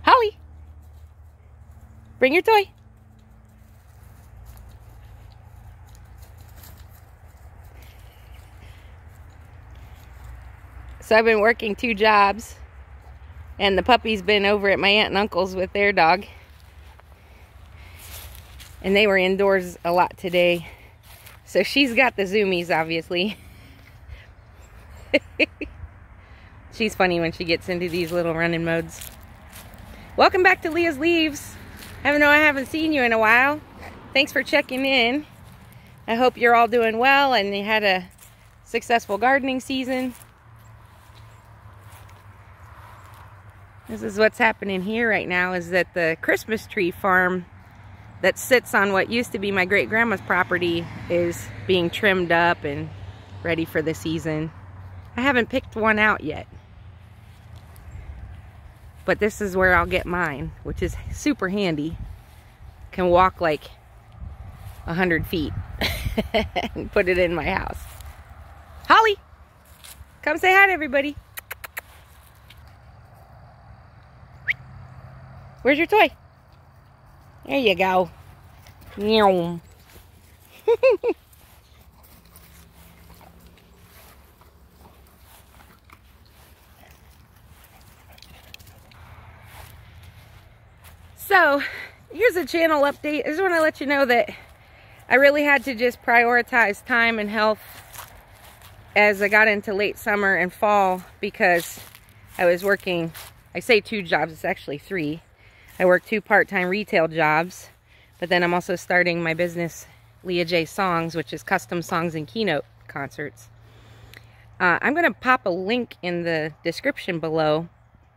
Holly, bring your toy. So I've been working 2 jobs, and the puppy's been over at my aunt and uncle's with their dog. And they were indoors a lot today. So she's got the zoomies, obviously. She's funny when she gets into these little running modes. Welcome back to Leah's Leaves. I haven't seen you in a while. Thanks for checking in. I hope you're all doing well and you had a successful gardening season. This is what's happening here right now, is that the Christmas tree farm that sits on what used to be my great-grandma's property is being trimmed up and ready for the season. I haven't picked one out yet. But this is where I'll get mine, which is super handy. Can walk like 100 feet and put it in my house. Holly, come say hi to everybody. Where's your toy? There you go. Meow. So, here's a channel update. I just want to let you know that I really had to just prioritize time and health as I got into late summer and fall, because I was working, I say 2 jobs, it's actually 3. I work 2 part-time retail jobs, but then I'm also starting my business, Leah J Songs, which is custom songs and keynote concerts. I'm going to pop a link in the description below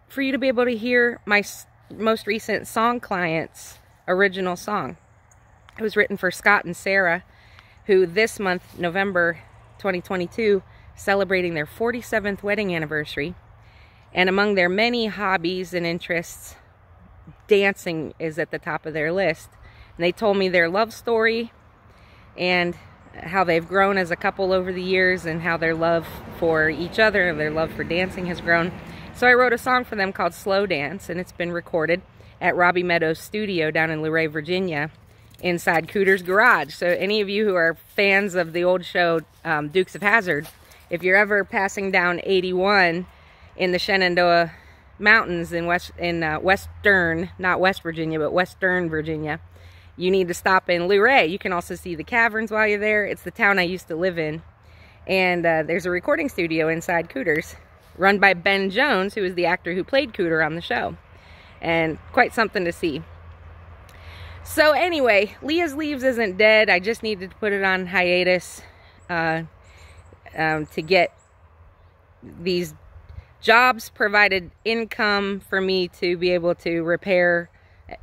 for you to be able to hear my most recent song client's original song. It was written for Scott and Sarah, who this month, November 2022, celebrating their 47th wedding anniversary. And among their many hobbies and interests, dancing is at the top of their list. And they told me their love story and how they've grown as a couple over the years, and how their love for each other and their love for dancing has grown. So I wrote a song for them called Slow Dance, and it's been recorded at Robbie Meadows' studio down in Luray, Virginia, inside Cooter's garage. So any of you who are fans of the old show Dukes of Hazzard, if you're ever passing down 81 in the Shenandoah Mountains in Western, not West Virginia, but Western Virginia, you need to stop in Luray. You can also see the caverns while you're there. It's the town I used to live in. And there's a recording studio inside Cooter's, run by Ben Jones, who is the actor who played Cooter on the show. And quite something to see. So anyway, Leah's Leaves isn't dead. I just needed to put it on hiatus to get these jobs provided income for me to be able to repair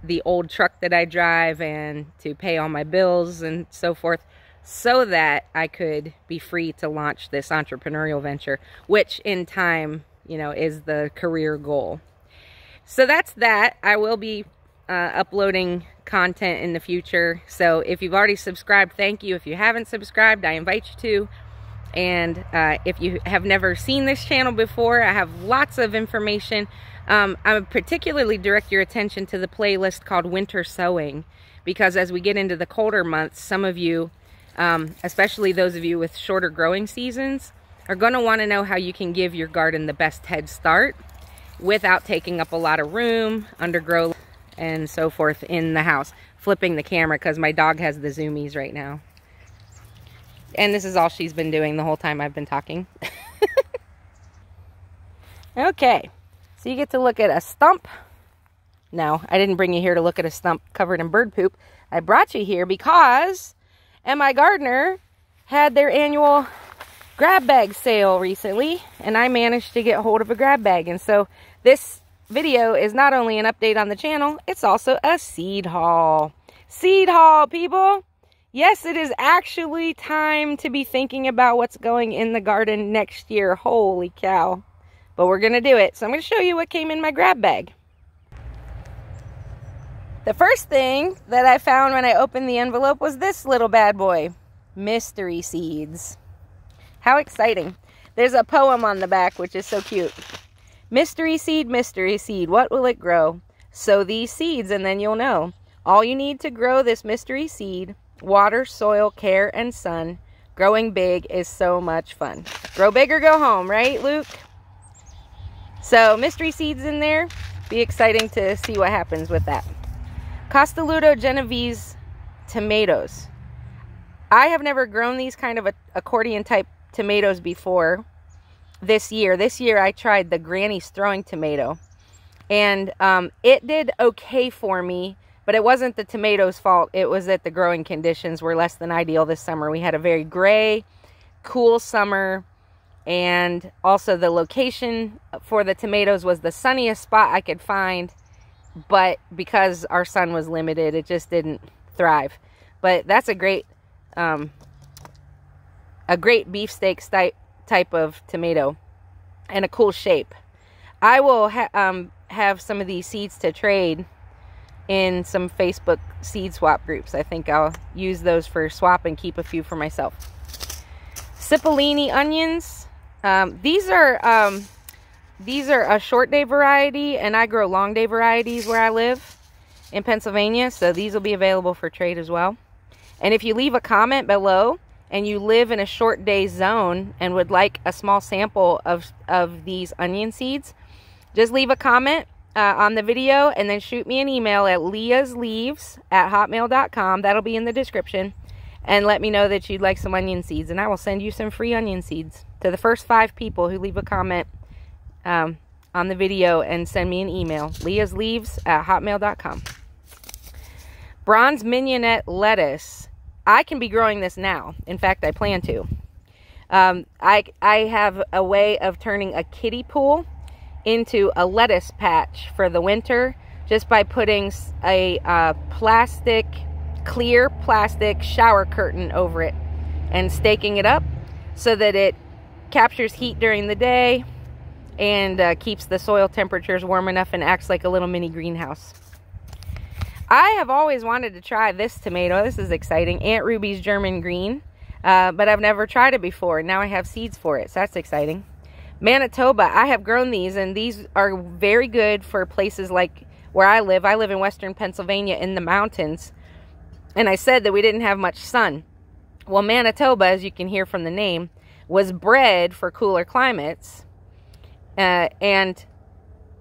the old truck that I drive and to pay all my bills and so forth, so that I could be free to launch this entrepreneurial venture, which in time, you know, is the career goal. So that's that. I will be uploading content in the future. So if you've already subscribed, thank you. If you haven't subscribed, I invite you to. And if you have never seen this channel before, I have lots of information. I would particularly direct your attention to the playlist called Winter Sowing, because as we get into the colder months, some of you, especially those of you with shorter growing seasons, are going to want to know how you can give your garden the best head start without taking up a lot of room, undergrowth, and so forth in the house. Flipping the camera because my dog has the zoomies right now. And this is all she's been doing the whole time I've been talking. Okay, so you get to look at a stump. No, I didn't bring you here to look at a stump covered in bird poop. I brought you here because M.I. Gardener had their annual grab bag sale recently, and I managed to get hold of a grab bag. And so this video is not only an update on the channel, it's also a seed haul. Seed haul, people! Yes, it is actually time to be thinking about what's going in the garden next year. Holy cow. But we're going to do it. So I'm going to show you what came in my grab bag. The first thing that I found when I opened the envelope was this little bad boy. Mystery seeds. How exciting. There's a poem on the back, which is so cute. Mystery seed, what will it grow? Sow these seeds and then you'll know. All you need to grow this mystery seed: water, soil, care, and sun. Growing big is so much fun. Grow big or go home, right, Luke? So mystery seeds in there. Be exciting to see what happens with that. Costoludo Genovese tomatoes. I have never grown these kind of accordion type tomatoes before. This year I tried the Granny's throwing tomato, and it did okay for me, but it wasn't the tomato's fault. It was that the growing conditions were less than ideal this summer. We had a very gray, cool summer, and also the location for the tomatoes was the sunniest spot I could find, but because our sun was limited, it just didn't thrive. But that's a great beefsteak type of tomato, and a cool shape. I will have some of these seeds to trade in some Facebook seed swap groups. I think I'll use those for swap and keep a few for myself. Cipollini onions. These are a short day variety, and I grow long day varieties where I live in Pennsylvania, so these will be available for trade as well. And if you leave a comment below and you live in a short day zone and would like a small sample of these onion seeds, just leave a comment on the video and then shoot me an email at leahsleaves@hotmail.com. That'll be in the description. And let me know that you'd like some onion seeds, and I will send you some free onion seeds to the first 5 people who leave a comment on the video and send me an email. leahsleaves@hotmail.com. Bronze mignonette lettuce. I can be growing this now. In fact, I plan to. I have a way of turning a kiddie pool into a lettuce patch for the winter just by putting a clear plastic shower curtain over it and staking it up so that it captures heat during the day and keeps the soil temperatures warm enough and acts like a little mini greenhouse. I have always wanted to try this tomato. This is exciting. Aunt Ruby's German Green. But I've never tried it before. Now I have seeds for it, so that's exciting. Manitoba. I have grown these, and these are very good for places like where I live. I live in western Pennsylvania in the mountains. And I said that we didn't have much sun. Well, Manitoba, as you can hear from the name, was bred for cooler climates. And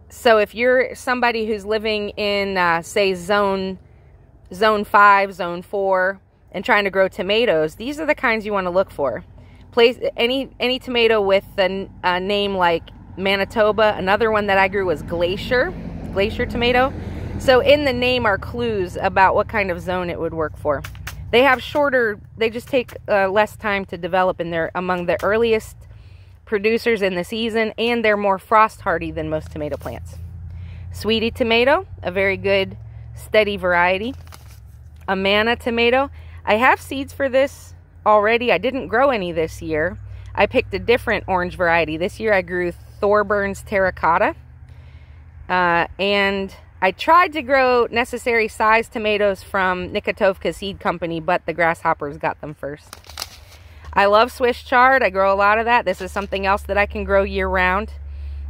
so if you're somebody who's living in, say, zone 5, zone 4, and trying to grow tomatoes, these are the kinds you want to look for. Any tomato with a name like Manitoba. Another one that I grew was Glacier tomato. So in the name are clues about what kind of zone it would work for. They have they just take less time to develop, and they're among the earliest producers in the season, and they're more frost hardy than most tomato plants. Sweetie tomato, a very good steady variety. Amana tomato. I have seeds for this already. I didn't grow any this year. I picked a different orange variety. This year I grew Thorburns terracotta. And I tried to grow necessary size tomatoes from Nicotovka Seed Company, but the grasshoppers got them first. I love Swiss chard. I grow a lot of that. This is something else that I can grow year round.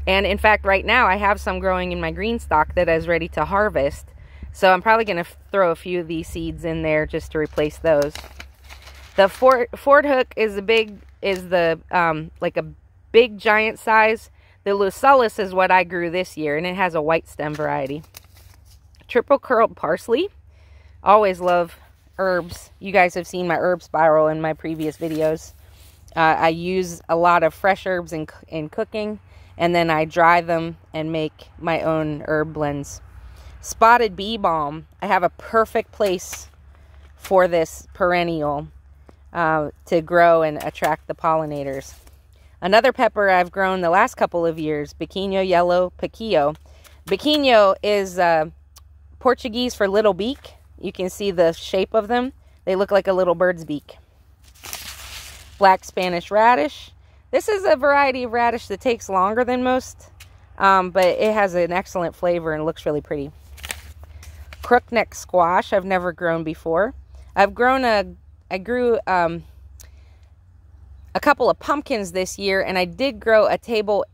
And in fact, right now I have some growing in my green stock that is ready to harvest. So I'm probably going to throw a few of these seeds in there just to replace those. The Fort Hook is like a big giant size. The Lucullus is what I grew this year, and it has a white stem variety. Triple curled parsley. Always love herbs. You guys have seen my herb spiral in my previous videos. I use a lot of fresh herbs in cooking, and then I dry them and make my own herb blends. Spotted bee balm. I have a perfect place for this perennial to grow and attract the pollinators. Another pepper I've grown the last couple of years, Biquinho yellow piquillo. Biquinho is Portuguese for little beak. You can see the shape of them. They look like a little bird's beak. Black Spanish radish. This is a variety of radish that takes longer than most, but it has an excellent flavor and looks really pretty. Crookneck squash. I've never grown before. I grew a couple of pumpkins this year, and I did grow a table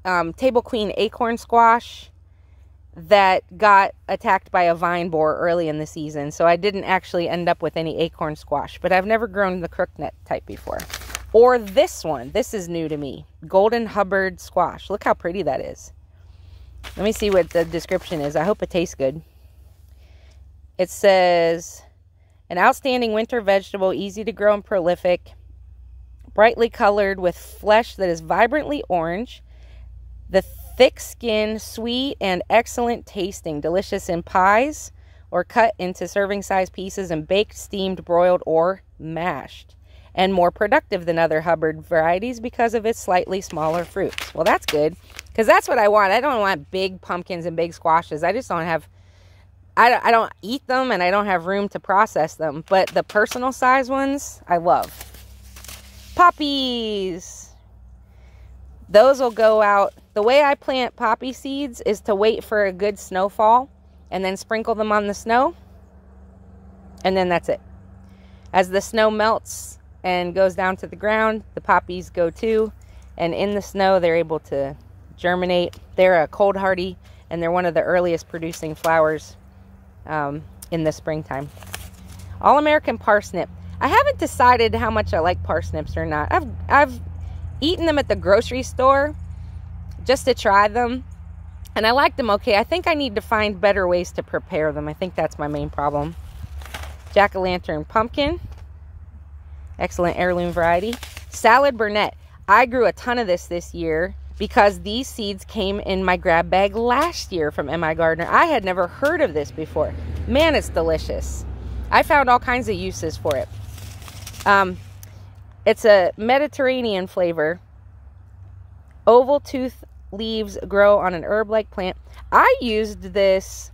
Table Queen acorn squash that got attacked by a vine borer early in the season. So I didn't actually end up with any acorn squash. But I've never grown the crookneck type before. Or this one. This is new to me. Golden Hubbard squash. Look how pretty that is. Let me see what the description is. I hope it tastes good. It says, an outstanding winter vegetable, easy to grow and prolific, brightly colored with flesh that is vibrantly orange. The thick skin, sweet and excellent tasting, delicious in pies or cut into serving size pieces and baked, steamed, broiled, or mashed. And more productive than other Hubbard varieties because of its slightly smaller fruits. Well, that's good, because that's what I want. I don't want big pumpkins and big squashes. I just don't have, I don't eat them, and I don't have room to process them. But the personal size ones, I love. Poppies. Those will go out. The way I plant poppy seeds is to wait for a good snowfall and then sprinkle them on the snow. And then that's it. As the snow melts and goes down to the ground, the poppies go too. And in the snow, they're able to germinate. They're a cold hardy, and they're one of the earliest producing flowers in the springtime. All-American parsnip. I haven't decided how much I like parsnips or not. I've eaten them at the grocery store just to try them, and I like them okay. I think I need to find better ways to prepare them. I think that's my main problem. Jack-o'-lantern pumpkin, excellent heirloom variety. Salad burnet. I grew a ton of this year because these seeds came in my grab bag last year from M.I. Gardener. I had never heard of this before. Man, it's delicious. I found all kinds of uses for it. It's a Mediterranean flavor. Oval tooth leaves grow on an herb-like plant. I used this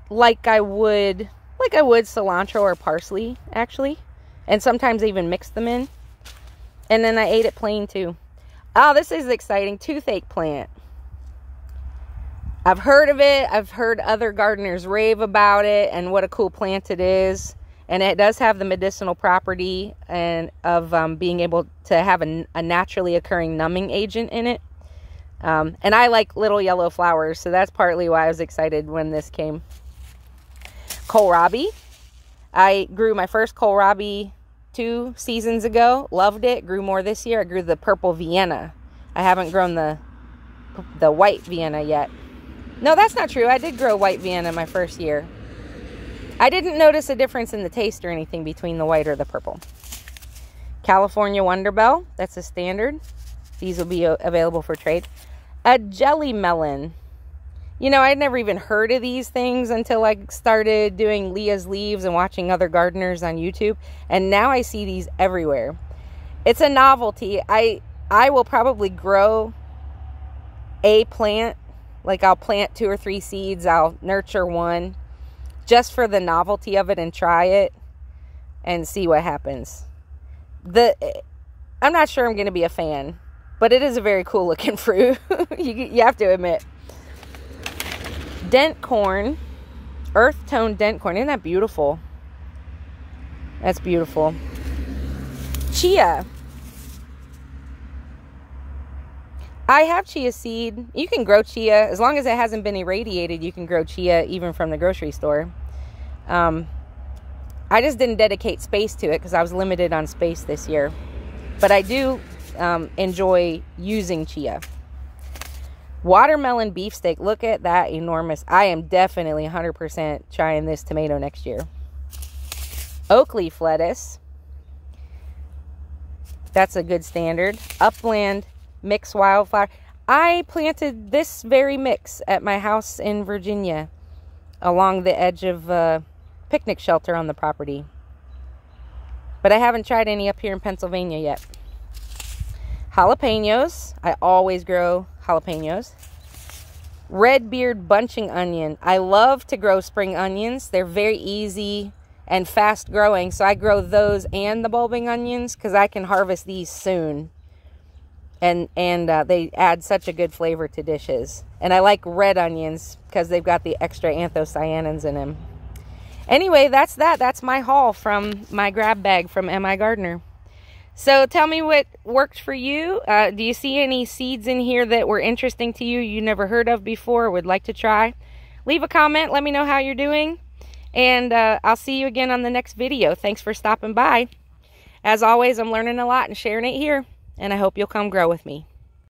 like I would cilantro or parsley, actually. And sometimes I even mix them in. And then I ate it plain too. Oh, this is exciting. Toothache plant. I've heard of it. I've heard other gardeners rave about it and what a cool plant it is. And it does have the medicinal property and of being able to have a naturally occurring numbing agent in it. And I like little yellow flowers, so that's partly why I was excited when this came. Kohlrabi. I grew my first kohlrabi 2 seasons ago. Loved it. Grew more this year. I grew the purple Vienna. I haven't grown the white Vienna yet. No, that's not true. I did grow white Vienna my first year. I didn't notice a difference in the taste or anything between the white or the purple. California Wonderbell. That's a standard. These will be available for trade. A jelly melon. You know, I'd never even heard of these things until I started doing Leah's Leaves and watching other gardeners on YouTube. And now I see these everywhere. It's a novelty. I will probably grow a plant. Like I'll plant 2 or 3 seeds. I'll nurture one just for the novelty of it and try it and see what happens. I'm not sure I'm going to be a fan, but it is a very cool looking fruit. you have to admit. Dent corn, earth tone dent corn. Isn't that beautiful? That's beautiful. Chia. I have chia seed. You can grow chia as long as it hasn't been irradiated. You can grow chia even from the grocery store. I just didn't dedicate space to it because I was limited on space this year. But I do enjoy using chia. Watermelon beefsteak. Look at that enormous. I am definitely 100% trying this tomato next year. Oak leaf lettuce. That's a good standard. Upland mix wildflower. I planted this very mix at my house in Virginia along the edge of a picnic shelter on the property. But I haven't tried any up here in Pennsylvania yet. Jalapenos. I always grow jalapenos. Red beard bunching onion. I love to grow spring onions. They're very easy and fast growing. So I grow those and the bulbing onions because I can harvest these soon. And they add such a good flavor to dishes. And I like red onions because they've got the extra anthocyanins in them. Anyway, that's that. That's my haul from my grab bag from M.I. Gardener. So tell me what worked for you. Do you see any seeds in here that were interesting to you, you never heard of before, or would like to try? Leave a comment. Let me know how you're doing. And I'll see you again on the next video. Thanks for stopping by. As always, I'm learning a lot and sharing it here. And I hope you'll come grow with me.